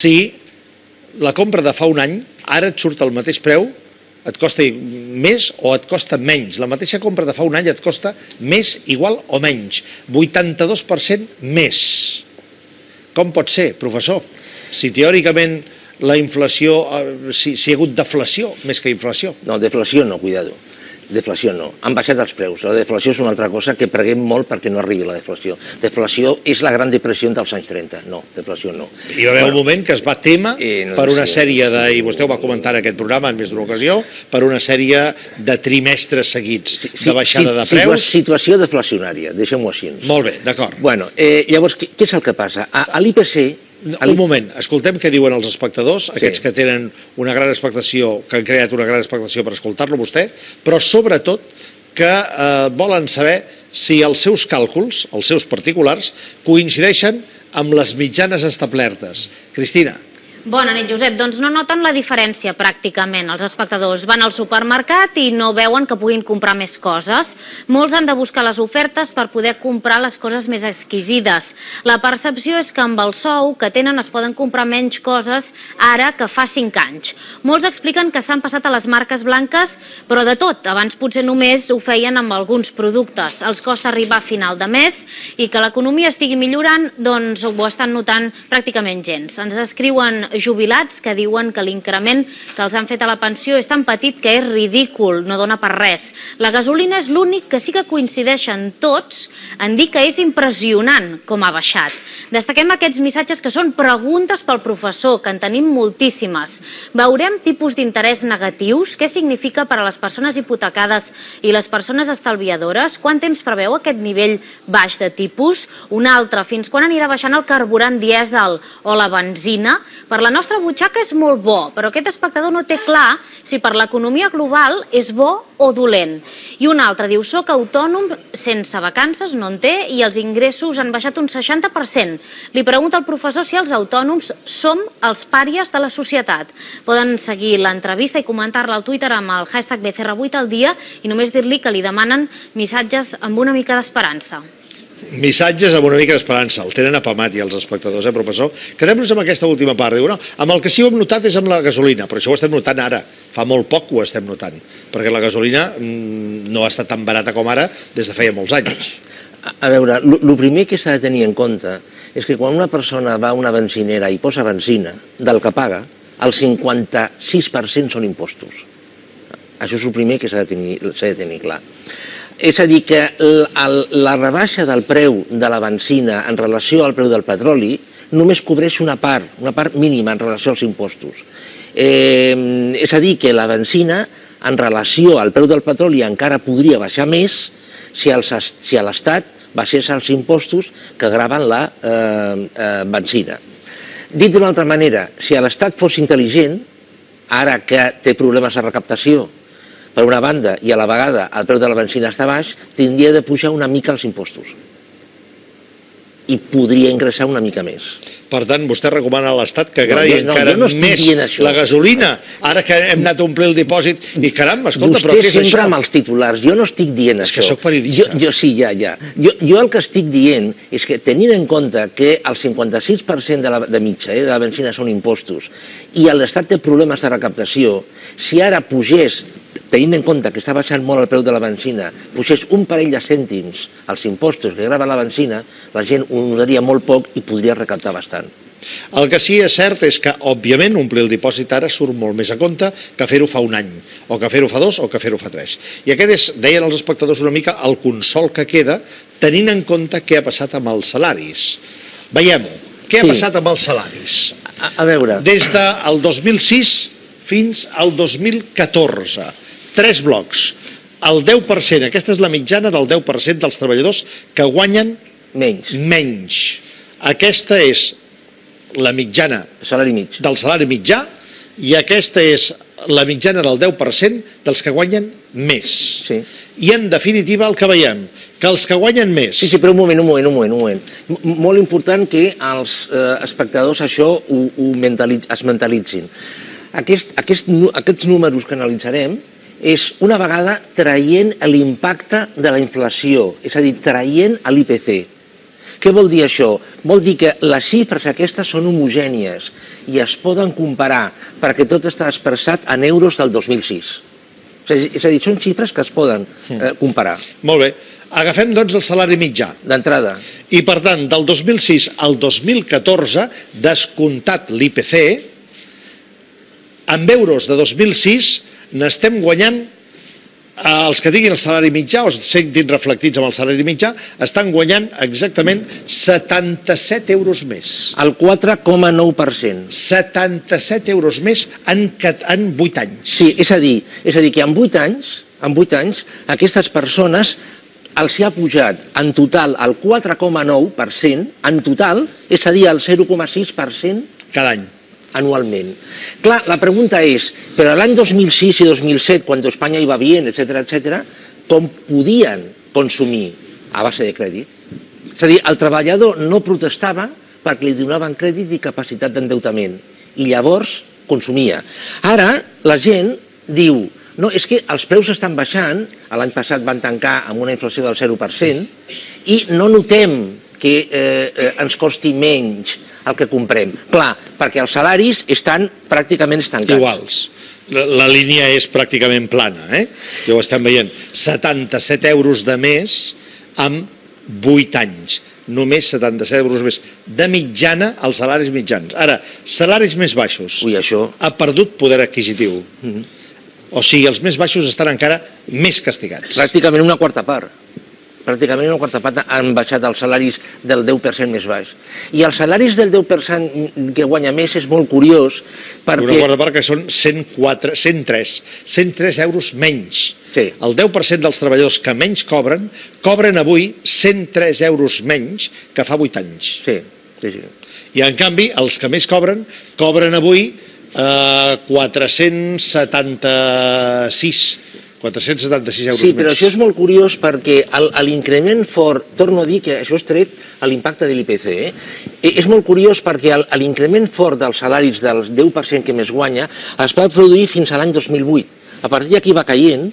si la compra de fa un any ara et surt al mateix preu, et costa més o et costa menys. La mateixa compra de fa un any et costa més, igual o menys. 82% més. Com pot ser, professor? Si teòricament la inflació, si hi ha hagut deflació més que inflació. No, deflació no, cuidado. Deflació no. Han baixat els preus. La deflació és una altra cosa que preguem molt perquè no arribi la deflació. Deflació és la gran depressió dels anys 30. No, deflació no. Hi va haver un moment que es va témer per una sèrie de, i vostè ho va comentar en aquest programa en més d'una ocasió, per una sèrie de trimestres seguits de baixada de preus. Situació deflacionària, deixem-ho així. Molt bé, d'acord. Bueno, llavors, què és el que passa? A l'IPC... Un moment, escoltem què diuen els espectadors, aquests que tenen una gran expectació, que han creat una gran expectació per escoltar-lo vostè, però sobretot que volen saber si els seus càlculs, els seus particulars, coincideixen amb les mitjanes establertes. Cristina. Bona nit, Josep. Doncs no noten la diferència, pràcticament. Els espectadors van al supermercat i no veuen que puguin comprar més coses. Molts han de buscar les ofertes per poder comprar les coses més exquisides. La percepció és que amb el sou que tenen es poden comprar menys coses ara que fa 5 anys. Molts expliquen que s'han passat a les marques blanques, però de tot. Abans potser només ho feien amb alguns productes. Els costa arribar a final de mes i que l'economia estigui millorant, doncs ho estan notant pràcticament gens. Ens escriuen jubilats que diuen que l'increment que els han fet a la pensió és tan petit que és ridícul, no dona per res. La gasolina és l'únic que sí que coincideixen tots en dir que és impressionant com ha baixat. Destaquem aquests missatges que són preguntes pel professor, que en tenim moltíssimes. Veurem tipus d'interès negatius? Què significa per a les persones hipotecades i les persones estalviadores? Quant temps preveu aquest nivell baix de tipus? Un altre, fins quan anirà baixant el carburant dièsel o la benzina? Per la nostra butxaca és molt bo, però aquest espectador no té clar si per l'economia global és bo o dolent. I un altre diu, soc autònom sense vacances, no en té, i els ingressos han baixat un 60%. Li pregunta al professor si els autònoms som els pàries de la societat. Poden seguir l'entrevista i comentar-la al Twitter amb el hashtag BCR8 al dia i només dir-li que li demanen missatges amb una mica d'esperança. Missatges amb una mica d'esperança, el tenen apamat ja els espectadors, professor? Quedem-nos amb aquesta última part. Diu, no, amb el que sí ho hem notat és amb la gasolina, però això ho estem notant ara, fa molt poc que ho estem notant, perquè la gasolina no ha estat tan barata com ara des de feia molts anys. A veure, el primer que s'ha de tenir en compte és que quan una persona va a una benzinera i posa benzina, del que paga, el 56% són impostos. Això és el primer que s'ha de tenir clar. És a dir, que la rebaixa del preu de la benzina en relació al preu del petroli només cobreix una part mínima en relació als impostos. És a dir, que la benzina en relació al preu del petroli encara podria baixar més si l'Estat baixés els impostos que graven la benzina. Dit d'una altra manera, si l'Estat fos intel·ligent, ara que té problemes de recaptació, per una banda, i a la vegada el preu de la benzina està baix, tindria de pujar una mica els impostos. I podria ingressar una mica més. Per tant, vostè recomana a l'Estat que gravi encara més la gasolina, ara que hem anat a omplir el dipòsit, i caram, escolta, però què és això? Vostè sempre amb els titulars, jo no estic dient això. És que soc periodista. Sí, ja. Jo el que estic dient és que tenint en compte que el 56% de mitja de la benzina són impostos i l'Estat té problemes de recaptació, si ara pugés, tenint en compte que està baixant molt el preu de la benzina, pugés un parell de cèntims als impostos que graven la benzina, la gent ho notaria molt poc i podria recaptar bastant. El que sí és cert és que, òbviament, omplir el dipòsit ara surt molt més a compte que fer-ho fa un any, o que fer-ho fa 2, o que fer-ho fa 3. I aquest és, deien els espectadors una mica, el consol que queda, tenint en compte què ha passat amb els salaris. Veiem-ho. Què ha passat amb els salaris? A veure... Des del 2006 fins al 2014. 3 blocs. El 10%, aquesta és la mitjana del 10% dels treballadors que guanyen menys. Aquesta és la mitjana del salari mitjà i aquesta és la mitjana del 10% dels que guanyen més. I en definitiva el que veiem, que els que guanyen més... Sí, però un moment. Molt important que els espectadors això es mentalitzin. Aquests números que analitzarem és una vegada traient l'impacte de la inflació, és a dir, traient l'IPC. Què vol dir això? Vol dir que les xifres aquestes són homogènies i es poden comparar perquè tot està expressat en euros del 2006. És a dir, són xifres que es poden comparar. Molt bé. Agafem, doncs, el salari mitjà. D'entrada. I, per tant, del 2006 al 2014, descomptat l'IPC, amb euros de 2006 n'estem guanyant, els que tinguin el salari mitjà o es sentin reflectits amb el salari mitjà, estan guanyant exactament 77 euros més. El 4,9%. 77 euros més en 8 anys. Sí, és a dir que en 8 anys, aquestes persones els hi ha pujat en total el 4,9%, en total, és a dir, el 0,6% cada any. Anualment. Clar, la pregunta és, però l'any 2006 i 2007, quan Espanya iba bien, etc., com podien consumir a base de crèdit? És a dir, el treballador no protestava perquè li donaven crèdit i capacitat d'endeutament, i llavors consumia. Ara, la gent diu, no, és que els preus estan baixant, l'any passat van tancar amb una inflació del 0%, i no notem que ens costi menys el que comprem. Clar, perquè els salaris estan pràcticament estancats. Iguals. La línia és pràcticament plana, ja ho estem veient. 77 euros de més en 8 anys. Només 77 euros més. De mitjana, els salaris mitjans. Ara, salaris més baixos. Ui, això... Ha perdut poder adquisitiu. O sigui, els més baixos estan encara més castigats. Pràcticament una quarta part. Han baixat els salaris del 10% més baix. I els salaris del 10% que guanya més és molt curiós perquè... Una quarta part que són 103 euros menys. Sí. El 10% dels treballadors que menys cobren avui 103 euros menys que fa 8 anys. Sí. I en canvi, els que més cobren avui 476 euros sí, però això és molt curiós perquè l'increment fort, torno a dir que això és tret a l'impacte de l'IPC, és molt curiós perquè l'increment fort dels salaris del 10% que més guanya es va produir fins a l'any 2008. A partir d'aquí va caient,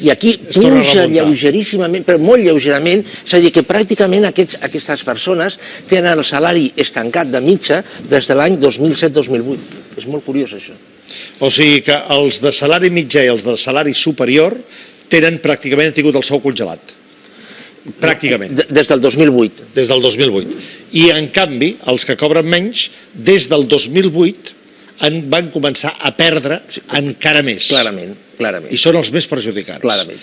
i aquí puja lleugeríssimament, però molt lleugerament, és a dir, que pràcticament aquestes persones tenen el salari estancat de mitja des de l'any 2007-2008. És molt curiós això. O sigui que els de salari mitjà i els de salari superior pràcticament han tingut el sou congelat. Pràcticament. Des del 2008. Des del 2008. I en canvi, els que cobren menys, des del 2008 van començar a perdre encara més. Clarament. I són els més perjudicats. Clarament.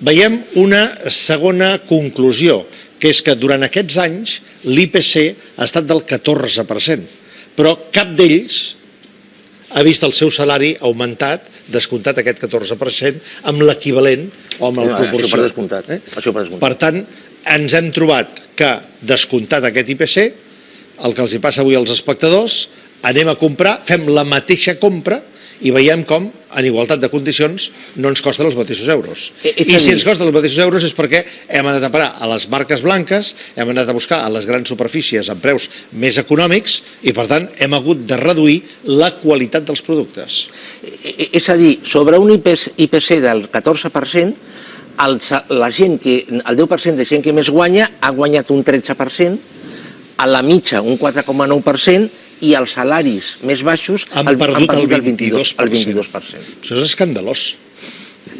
Veiem una segona conclusió, que és que durant aquests anys l'IPC ha estat del 14%, però cap d'ells ha vist el seu salari augmentat, descomptat aquest 14%, amb l'equivalent o amb el proporció. Això per descomptat. Per tant, ens hem trobat que, descomptat aquest IPC, el que els hi passa avui als espectadors, anem a comprar, fem la mateixa compra i veiem com, en igualtat de condicions, no ens costen els mateixos euros. I si ens costen els mateixos euros és perquè hem anat a parar a les marques blanques, hem anat a buscar a les grans superfícies amb preus més econòmics i, per tant, hem hagut de reduir la qualitat dels productes. És a dir, sobre un IPC del 14%, el 10% de gent que més guanya ha guanyat un 13%, a la mitja un 4,9%, i els salaris més baixos han perdut el 22%. Això és escandalós.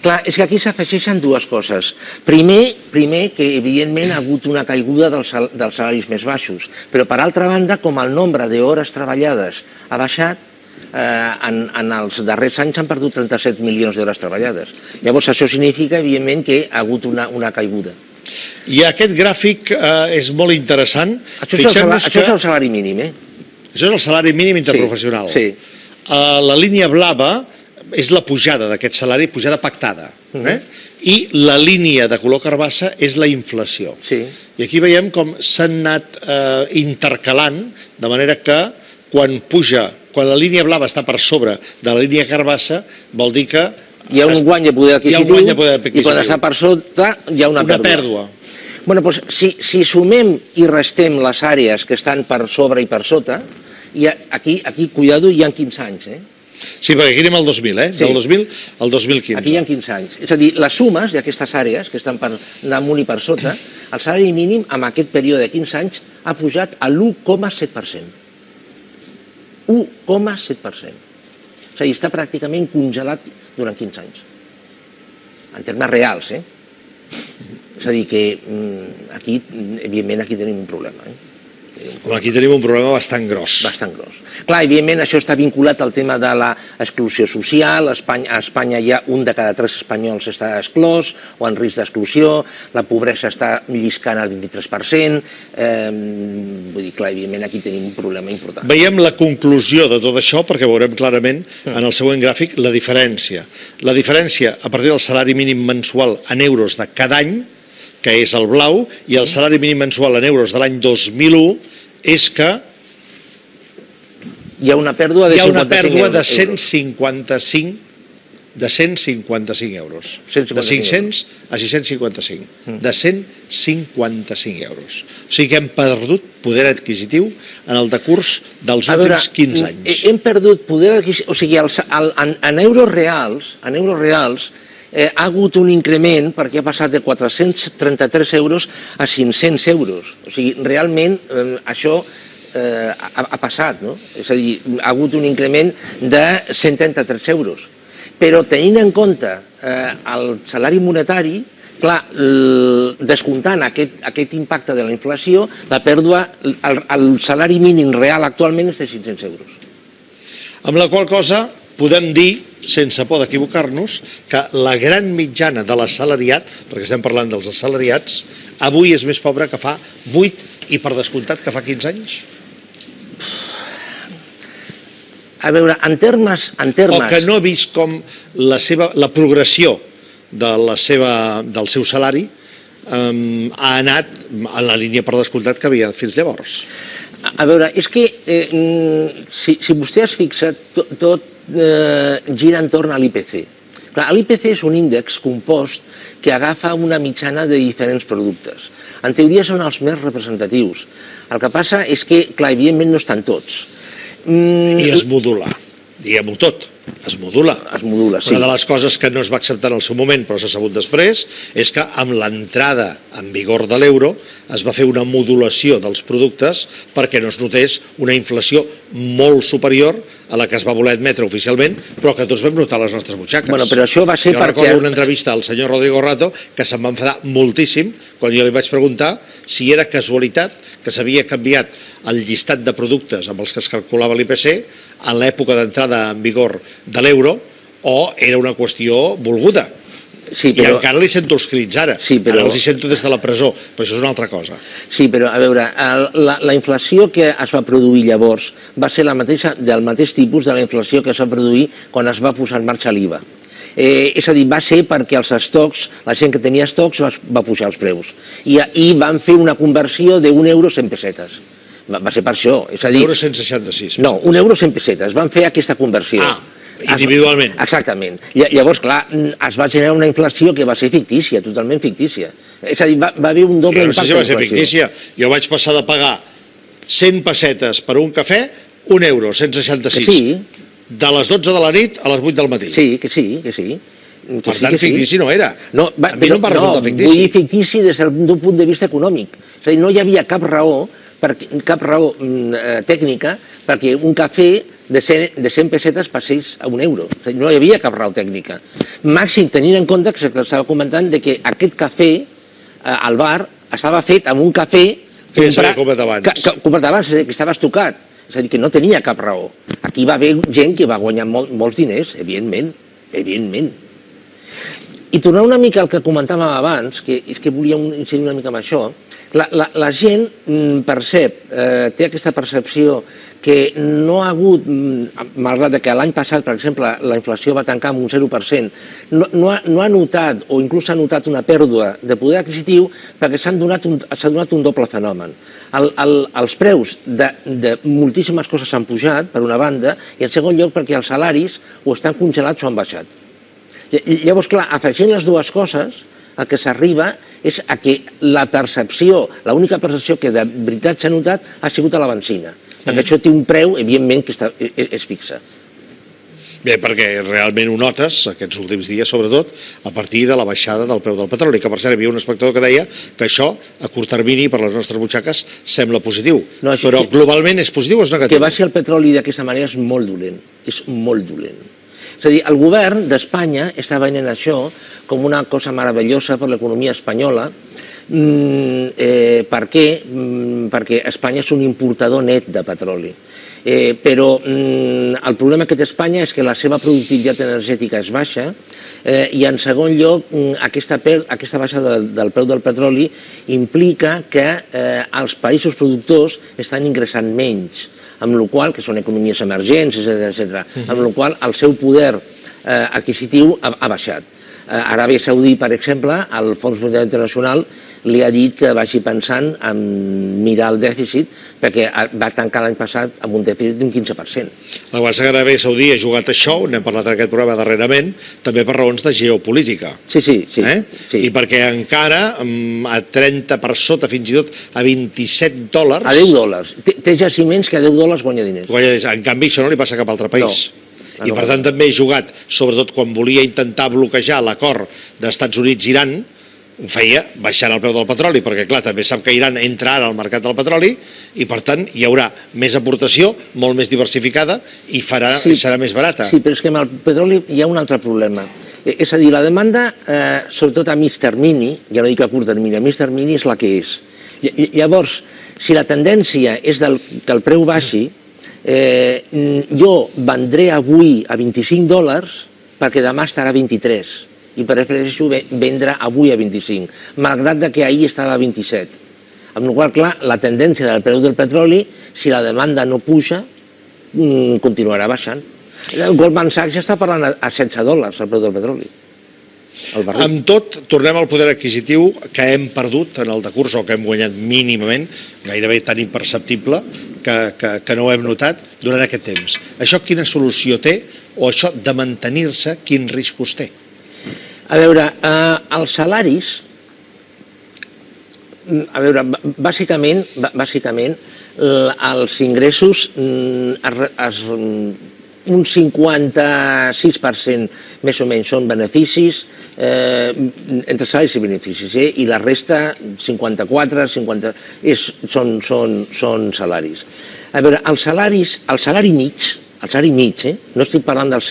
Clar, és que aquí s'afegeixen dues coses. Primer, que evidentment ha hagut una caiguda dels salaris més baixos, però per altra banda, com el nombre d'hores treballades ha baixat, en els darrers anys han perdut 37 milions d'hores treballades. Llavors això significa, evidentment, que ha hagut una caiguda. I aquest gràfic és molt interessant. Això és el salari mínim, Això és el salari mínim interprofessional. Sí. La línia blava és la pujada d'aquest salari, pujada pactada. I la línia de color carbassa és la inflació. Sí. I aquí veiem com s'han anat intercalant, de manera que quan la línia blava està per sobre de la línia carbassa, vol dir que hi ha un guany de poder adquisitiu, i quan està per sota hi ha una pèrdua. Bueno, doncs, si sumem i restem les àrees que estan per sobre i per sota, aquí, cuidado, hi ha 15 anys, Sí, perquè aquí anem al 2000, Del 2000 al 2015. Aquí hi ha 15 anys. És a dir, les sumes d'aquestes àrees que estan per damunt i per sota el salari mínim en aquest període de 15 anys ha pujat a l'1,7%. 1,7%. És a dir, està pràcticament congelat durant 15 anys. En termes reals, És a dir, que aquí, evidentment, aquí tenim un problema, Aquí tenim un problema bastant gros. Bastant gros. Clar, evidentment, això està vinculat al tema de l'exclusió social. A Espanya ja 1 de cada 3 espanyols està exclòs o en risc d'exclusió. La pobresa està lliscant al 23%. Vull dir, clar, evidentment, aquí tenim un problema important. Veiem la conclusió de tot això, perquè veurem clarament en el següent gràfic la diferència. La diferència a partir del salari mínim mensual en euros de cada any, que és el blau, i el salari mínim mensual en euros de l'any 2001 és que hi ha una pèrdua de 155 euros. De 500 a 655. De 155 euros. O sigui que hem perdut poder adquisitiu en el decurs dels últims 15 anys. Hem perdut poder adquisitiu, o sigui, en euros reals, ha hagut un increment perquè ha passat de 433 euros a 500 euros. O sigui, realment això ha passat, no? És a dir, ha hagut un increment de 133 euros. Però tenint en compte el salari monetari, clar, descomptant aquest impacte de la inflació, la pèrdua, el salari mínim real actualment és de 500 euros. Amb la qual cosa podem dir, sense por d'equivocar-nos, que la gran mitjana de l'assalariat, perquè estem parlant dels assalariats, avui és més pobre que fa 8 i per descomptat que fa 15 anys? A veure, en termes... O que no ha vist com la progressió del seu salari ha anat en la línia per descomptat que havia fins llavors. A veure, és que si vostè es fixa, tot gira entorn a l'IPC. L'IPC és un índex compost que agafa una mitjana de diferents productes. En teoria són els més representatius. El que passa és que, clar, evidentment no estan tots. I es modula, diguem-ho tot, es modula. Es modula, sí. Una de les coses que no es va acceptar en el seu moment, però s'ha sabut després, és que amb l'entrada en vigor de l'euro es va fer una modulació dels productes perquè no es notés una inflació molt superior a la que es va voler admetre oficialment, però que tots vam notar a les nostres butxaques. Bueno, però això va ser jo recordo una entrevista al senyor Rodrigo Rato que se'm va enfadar moltíssim quan jo li vaig preguntar si era casualitat que s'havia canviat el llistat de productes amb els que es calculava l'IPC en l'època d'entrada en vigor de l'euro o era una qüestió volguda. Sí, però... I encara li sento els crits ara. Sí, però... Ara els hi sento des de la presó, però això és una altra cosa. Sí, però a veure, la inflació que es va produir llavors va ser del mateix tipus de la inflació que es va produir quan es va posar en marxa l'IVA. És a dir, va ser perquè els estocs, la gent que tenia estocs va pujar els preus. I van fer una conversió d'1 euro 100 pessetes. Va ser per això. És a dir, 1,166 €. No, 1 euro 100 pessetes. Van fer aquesta conversió. Individualment. Exactament. Llavors, clar, es va generar una inflació que va ser fictícia, totalment fictícia. És a dir, va haver un doble impacte d'inflació. No sé si va ser fictícia. Jo vaig passar de pagar 100 pessetes per un cafè, 1 euro, 166. Sí. De les 12 de la nit a les 8 del matí. Sí, que sí. Per tant, fictici no era. No, a mi no em va resultar fictici. Vull dir fictici des d'un punt de vista econòmic. És a dir, no hi havia cap raó tècnica perquè un cafè de 100 pessetes passés a 1 euro. És a dir, no hi havia cap raó tècnica. Màxim tenint en compte que s'estava comentant que aquest cafè al bar estava fet amb un cafè que s'havia comprat abans, que estava estocat. És a dir, que no tenia cap raó. Aquí va haver gent que va guanyar molts diners, evidentment. I tornar una mica al que comentàvem abans, que és que volia incidir una mica en això, la gent percep, té aquesta percepció que no ha hagut, malgrat que l'any passat, per exemple, la inflació va tancar amb un 0%, no ha notat, o inclús s'ha notat una pèrdua de poder adquisitiu perquè s'ha donat un doble fenomen. Els preus de moltíssimes coses s'han pujat, per una banda, i en segon lloc perquè els salaris o estan congelats o han baixat. Llavors, clar, afegint les dues coses, el que s'arriba és a que la percepció, l'única percepció que de veritat s'ha notat ha sigut a la benzina, perquè això té un preu, evidentment, que és fixe. Bé, perquè realment ho notes, aquests últims dies, sobretot, a partir de la baixada del preu del petroli, que per cert hi havia un espectador que deia que això, a curt termini, per les nostres butxaques, sembla positiu. No, però globalment és positiu o és negatiu? Que baixi el petroli d'aquesta manera és molt dolent, és molt dolent. És a dir, el govern d'Espanya està veient això com una cosa meravellosa per l'economia espanyola. Per què? Perquè Espanya és un importador net de petroli. Però el problema que té Espanya és que la seva productivitat energètica és baixa i en segon lloc aquesta baixada del preu del petroli implica que els països productors estan ingressant menys, amb la qual cosa, que són economies emergents, etc., amb la qual cosa el seu poder adquisitiu ha baixat. Aràbia Saudí, per exemple, el Fons Monetari Internacional li ha dit que vagi pensant en mirar el dèficit perquè va tancar l'any passat amb un dèficit d'un 15%. La Guàrdia Aràbia Saudí ha jugat això, n'hem parlat en aquest programa darrerament, també per raons de geopolítica. Sí. I perquè encara a 30 per sota, fins i tot a $27... A $10. Té jaciments que a $10 guanya diners. En canvi, això no li passa a cap altre país. I per tant també he jugat, sobretot quan volia intentar bloquejar l'acord d'Estats Units-Iran, ho feia baixant el preu del petroli, perquè clar, també sap que Iran entra ara al mercat del petroli i per tant hi haurà més aportació, molt més diversificada i serà més barata. Sí, però és que amb el petroli hi ha un altre problema. És a dir, la demanda, sobretot a mig termini, ja no dic a curt termini, a mig termini és la que és. Llavors, si la tendència és que el preu baixi, jo vendré avui a $25 perquè demà estarà a 23 i prefereixo vendre avui a 25, malgrat que ahir estava a 27. Amb la qual cosa, clar, la tendència del preu del petroli, si la demanda no puja, continuarà baixant. Goldman Sachs ja està parlant a $16 el preu del petroli. Amb tot, tornem al poder adquisitiu que hem perdut en el decurs o que hem guanyat mínimament, gairebé tan imperceptible que no ho hem notat durant aquest temps. Això quina solució té o això de mantenir-se quin riscos té? A veure, els salaris, bàsicament els ingressos, un 56% més o menys són beneficis, entre salaris i beneficis, i la resta, 54, són salaris. A veure, el salari mig, no estic parlant del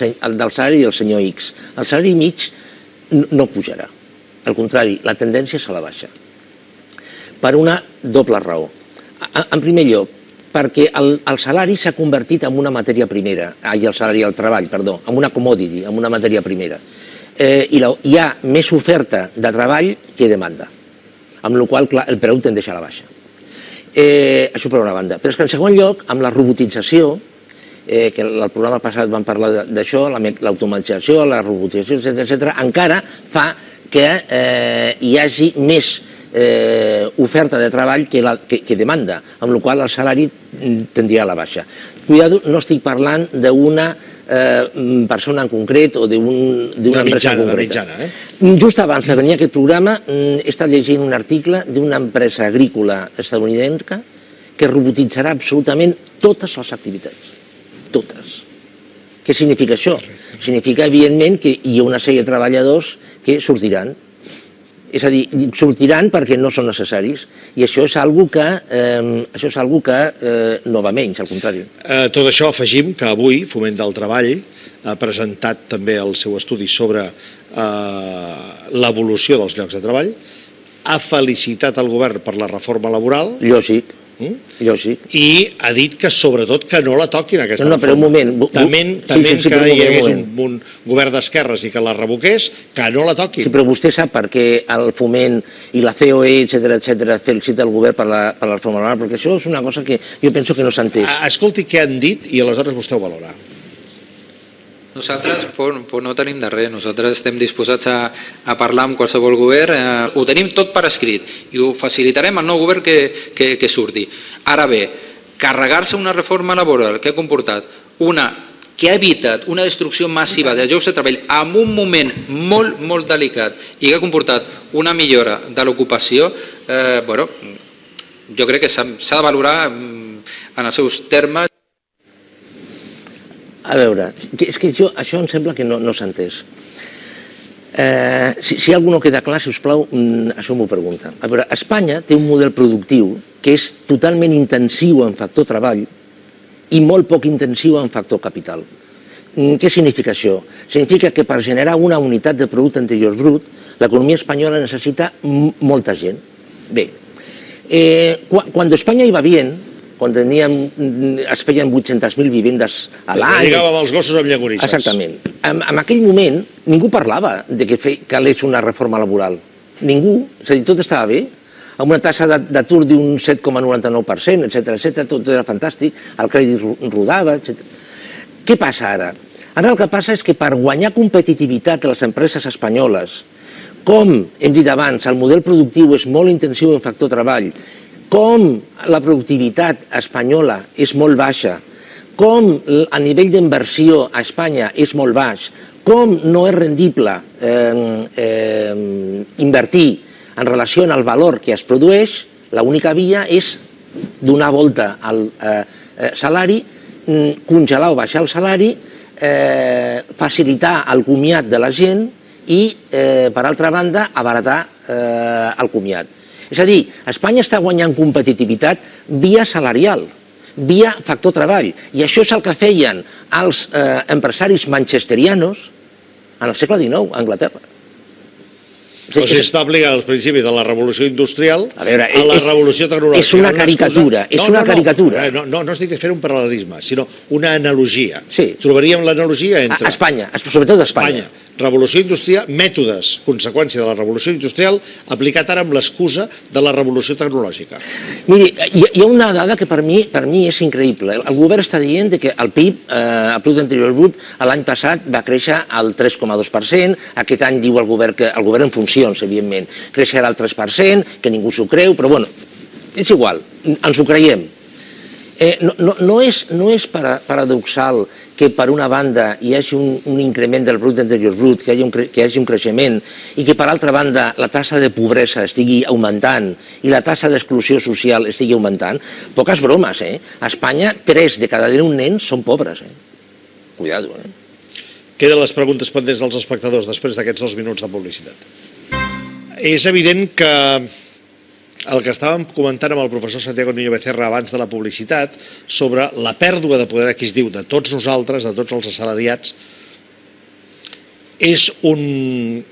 salari del senyor X, el salari mig no pujarà. Al contrari, la tendència és a la baixa. Per una doble raó. En primer lloc, perquè el salari s'ha convertit en una matèria primera, el salari al treball, perdó, en una commodity, en una matèria primera. I hi ha més oferta de treball que demanda, amb la qual cosa el preu tendeix a la baixa. Això per una banda. Però és que en segon lloc, amb la robotització, que el programa passat vam parlar d'això, l'automatització, la robotització, etc., encara fa que hi hagi més oferta de treball que demanda, amb la qual cosa el salari tendria a la baixa. Cuidado, no estic parlant d'una persona en concret o d'una empresa concreta. Just abans de venir a aquest programa he estat llegint un article d'una empresa agrícola estadounidenca que robotitzarà absolutament totes les activitats. Totes. Què significa això? Significa, evidentment, que hi ha una sèrie de treballadors que sortiran. És a dir, sortiran perquè no són necessaris. I això és algo que no va menys, al contrari. Tot això afegim que avui Foment del Treball ha presentat també el seu estudi sobre l'evolució dels llocs de treball, ha felicitat el govern per la reforma laboral. Lògic. I ha dit que sobretot que no la toquin aquesta reforma. No, però un moment. També que hi hagués un govern d'esquerres i que la revoqués, que no la toquin. Sí, però vostè sap per què el Foment i la COE, etc., felicita el govern per la reforma laboral, perquè això és una cosa que jo penso que no s'ha entès. Escolti què han dit i aleshores vostè ho valora. Nosaltres no tenim de res, nosaltres estem disposats a parlar amb qualsevol govern, ho tenim tot per escrit i ho facilitarem al nou govern que surti. Ara bé, carregar-se una reforma laboral que ha comportat que ha evitat una destrucció massiva de llocs de treball en un moment molt, molt delicat i que ha comportat una millora de l'ocupació, jo crec que s'ha de valorar en els seus termes. A veure, és que això em sembla que no s'ha entès. Si algú no queda clar, si us plau, això m'ho pregunta. A veure, Espanya té un model productiu que és totalment intensiu en factor treball i molt poc intensiu en factor capital. Què significa això? Significa que per generar una unitat de producte interior brut, l'economia espanyola necessita molta gent. Bé, cuando España iba bien, quan es feien 800.000 vivendes a l'any... Lligàvem els gossos amb llagorissas. Exactament. En aquell moment ningú parlava de que calés una reforma laboral. Ningú. És a dir, tot estava bé, amb una taxa d'atur d'un 7,99%, etc. Tot era fantàstic, el crèdit rodava, etc. Què passa ara? Ara el que passa és que per guanyar competitivitat a les empreses espanyoles, com hem dit abans, el model productiu és molt intensiu en factor treball, com la productivitat espanyola és molt baixa, com a nivell d'inversió a Espanya és molt baix, com no és rendible invertir en relació al valor que es produeix, l'única via és donar volta al salari, congelar o baixar el salari, facilitar el comiat de la gent i, per altra banda, abaratar el comiat. És a dir, Espanya està guanyant competitivitat via salarial, via factor treball, i això és el que feien els empresaris manchesterianos en el segle XIX a Anglaterra. O sigui, està aplicant els principis de la revolució industrial a la revolució tecnològica. És una caricatura, és una caricatura. No estic fent un paral·lelisme, sinó una analogia. Sí. Trobaríem l'analogia entre... A Espanya, sobretot a Espanya. Revolució industrial, mètodes, conseqüència de la revolució industrial, aplicat ara amb l'excusa de la revolució tecnològica. Miri, hi ha una dada que per mi és increïble. El govern està dient que el PIB, el Producte Interior Brut, l'any passat va créixer al 3,2%, aquest any diu el govern en funcions, evidentment, creixerà al 3%, que ningú s'ho creu, però bueno, és igual, ens ho creiem. No és paradoxal que per una banda hi hagi un increment del producte interior brut, que hi hagi un creixement, i que per altra banda la taxa de pobresa estigui augmentant i la taxa d'exclusió social estigui augmentant? Poques bromes, A Espanya 3 de cada 10 nens són pobres, Cuidado, Queden les preguntes pendents dels espectadors després d'aquests 2 minuts de publicitat. És evident que el que estàvem comentant amb el professor Santiago Niño Becerra abans de la publicitat sobre la pèrdua de poder adquisitiu de tots nosaltres, de tots els assalariats, és un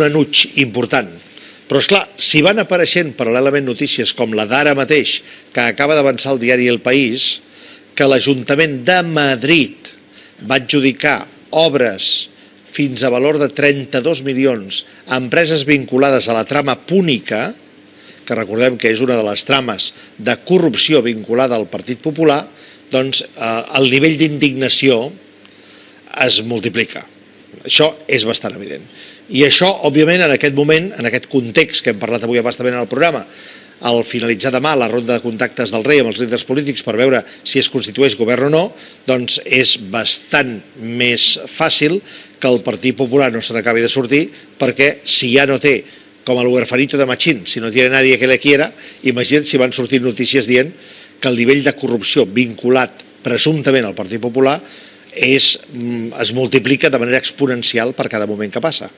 enuig important. Però, esclar, si van apareixent paral·lelament notícies com la d'ara mateix, que acaba d'avançar el diari El País, que l'Ajuntament de Madrid va adjudicar obres fins a valor de 32 milions a empreses vinculades a la trama Púnica, que recordem que és una de les trames de corrupció vinculada al Partit Popular, doncs el nivell d'indignació es multiplica. Això és bastant evident. I això, òbviament, en aquest moment, en aquest context que hem parlat avui bastament en el programa, al finalitzar demà la ronda de contactes del rei amb els líders polítics per veure si es constitueix govern o no, doncs és bastant més fàcil que el Partit Popular no se n'acabi de sortir, perquè si ja no té, com el huerfanito de Machín, si no tiene nadie que le quiera, imagina't si van sortir notícies dient que el nivell de corrupció vinculat presumptament al Partit Popular es multiplica de manera exponencial per cada moment que passa.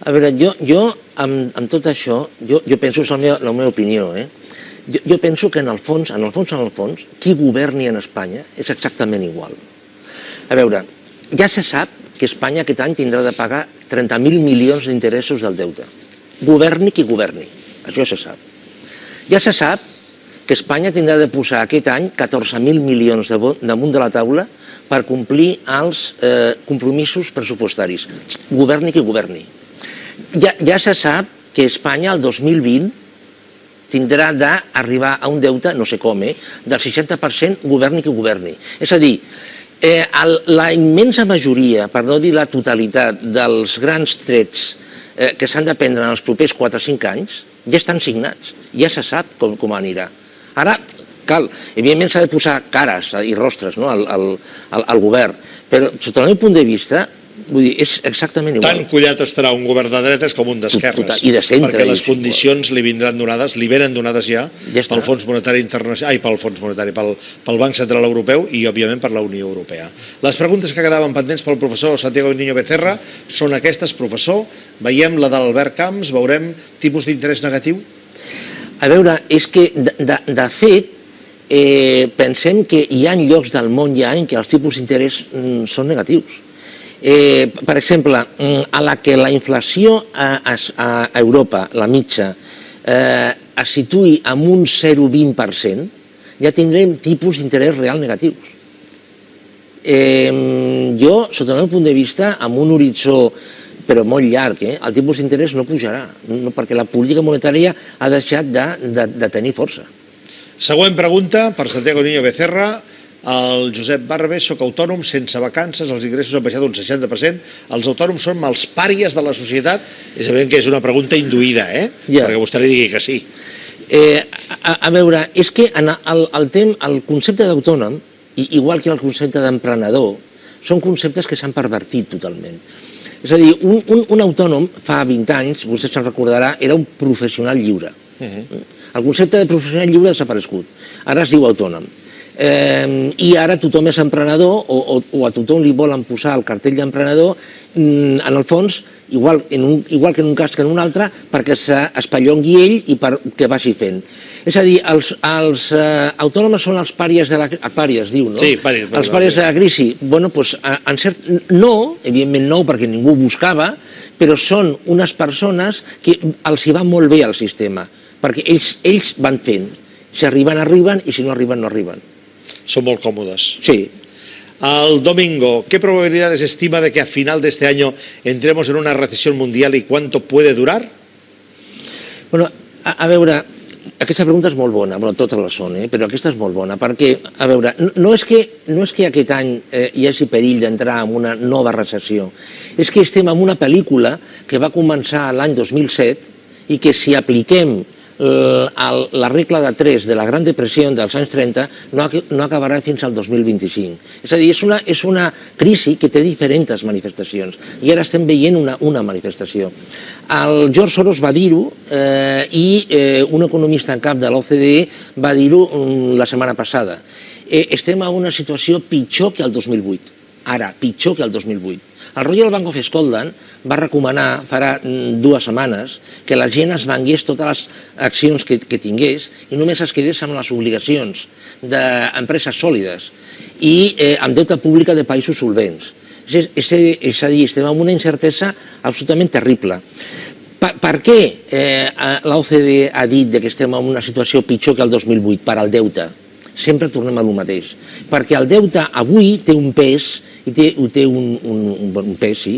A veure, jo amb tot això, jo penso, és la meva opinió, jo penso que en el fons, qui governi en Espanya és exactament igual. A veure, ja se sap que Espanya aquest any tindrà de pagar 30.000 milions d'interessos del deute. Governi qui governi, això se sap. Ja se sap que Espanya tindrà de posar aquest any 14.000 milions damunt de la taula per complir els compromisos pressupostaris. Governi qui governi. Ja se sap que Espanya el 2020 tindrà d'arribar a un deute, no sé com, del 60% governi qui governi. És a dir, la immensa majoria, per no dir la totalitat, dels grans trets que s'han de prendre en els propers 4 o 5 anys, ja estan signats, ja se sap com anirà. Ara, cal, evidentment s'ha de posar cares i rostres al govern, però sota el meu punt de vista, Vull dir, és exactament igual. Tan collat estarà un govern de dretes com un d'esquerres. I de centre. Perquè les condicions li vindran donades, li venen donades ja pel Fons Monetari Internacional, pel Banc Central Europeu i, òbviament, per la Unió Europea. Les preguntes que quedaven pendents pel professor Santiago Niño Becerra són aquestes, professor. Veiem la d'Albert Camps, veurem tipus d'interès negatiu? A veure, és que, de fet, pensem que hi ha llocs del món ja en què els tipus d'interès són negatius. Per exemple, a la que la inflació a Europa, la mitja, es situï en un 0,20%, ja tindrem tipus d'interès real negatius. Jo, sota el meu punt de vista, amb un horitzó però molt llarg, el tipus d'interès no pujarà, perquè la política monetària ha deixat de tenir força. Següent pregunta per Santiago Niño Becerra. El Josep Barbe, soc autònom, sense vacances, els ingressos han baixat un 60%, els autònoms són els pàries de la societat? És evident que és una pregunta induïda, perquè vostè li digui que sí. A veure, és que el concepte d'autònom, igual que el concepte d'emprenedor, són conceptes que s'han pervertit totalment. És a dir, un autònom fa 20 anys, vostè se'n recordarà, era un professional lliure. El concepte de professional lliure ha desaparegut. Ara es diu autònom. I ara tothom és emprenedor o a tothom li volen posar el cartell d'emprenedor, en el fons, igual que en un cas que en un altre, perquè s'espallongui ell i perquè vagi fent. És a dir, els autònoms són els pàries de la crisi, pàries diu, no? Sí, pàries. Els pàries de la crisi, bueno, doncs, no, evidentment no, perquè ningú buscava, però són unes persones que els hi va molt bé al sistema, perquè ells van fent. Si arriben, arriben, i si no arriben, no arriben. Son molt cómodas. Sí. Al Domingo, ¿qué probabilidades estima de que a final de este año entremos en una recesión mundial y cuánto puede durar? Bueno, a veure, aquesta pregunta és molt bona, bueno, totes les són, però aquesta és molt bona, perquè, a veure, no és que aquest any hi hagi perill d'entrar en una nova recessió, és que estem en una pel·lícula que va començar l'any 2007 i que si apliquem la regla de 3 de la Gran Depressió dels anys 30 no acabarà fins al 2025. És a dir, és una crisi que té diferents manifestacions i ara estem veient una manifestació. El George Soros va dir-ho i un economista en cap de l'OCDE va dir-ho la setmana passada. Estem en una situació pitjor que el 2008. Ara, pitjor que el 2008. El Royal Bank of Scotland va recomanar farà 2 setmanes que la gent es vengués totes les accions que tingués i només es quedés amb les obligacions d'empreses sòlides i amb deute pública de països solvents. És a dir, estem en una incertesa absolutament terrible. Per què l'OCDE ha dit que estem en una situació pitjor que el 2008? Per al deute. Sempre tornem a lo mateix. Perquè el deute avui té un pes i té un pes, sí,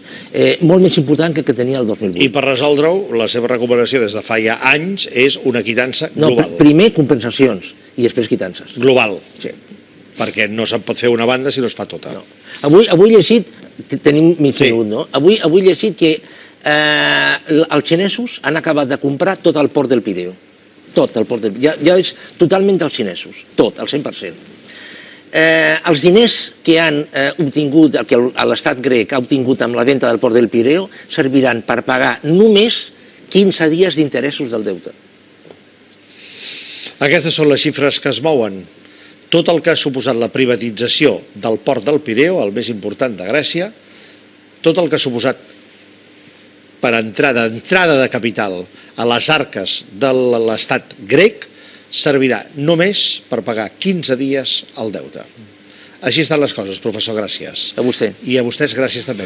molt més important que el que tenia el 2008. I per resoldre-ho, la seva recomanació des de fa ja anys és una quitança global. No, primer compensacions i després quitances. Global. Sí. Perquè no se'n pot fer una banda si no es fa tota. No. Avui he llegit, tenim mig minut, no? Avui he llegit que els xinesos han acabat de comprar tot el port del Pireu. Tot el port del Pireu. Ja és totalment dels xinesos. Tot, al 100%. Els diners que han obtingut, que l'estat grec ha obtingut amb la venda del port del Pireu, serviran per pagar només 15 dies d'interessos del deute. Aquestes són les xifres que es mouen. Tot el que ha suposat la privatització del port del Pireu, el més important de Grècia, tot el que ha suposat per entrada de capital a les arques de l'estat grec, servirà només per pagar 15 dies el deute. Així estan les coses, professor, gràcies. A vostè. I a vostès gràcies també.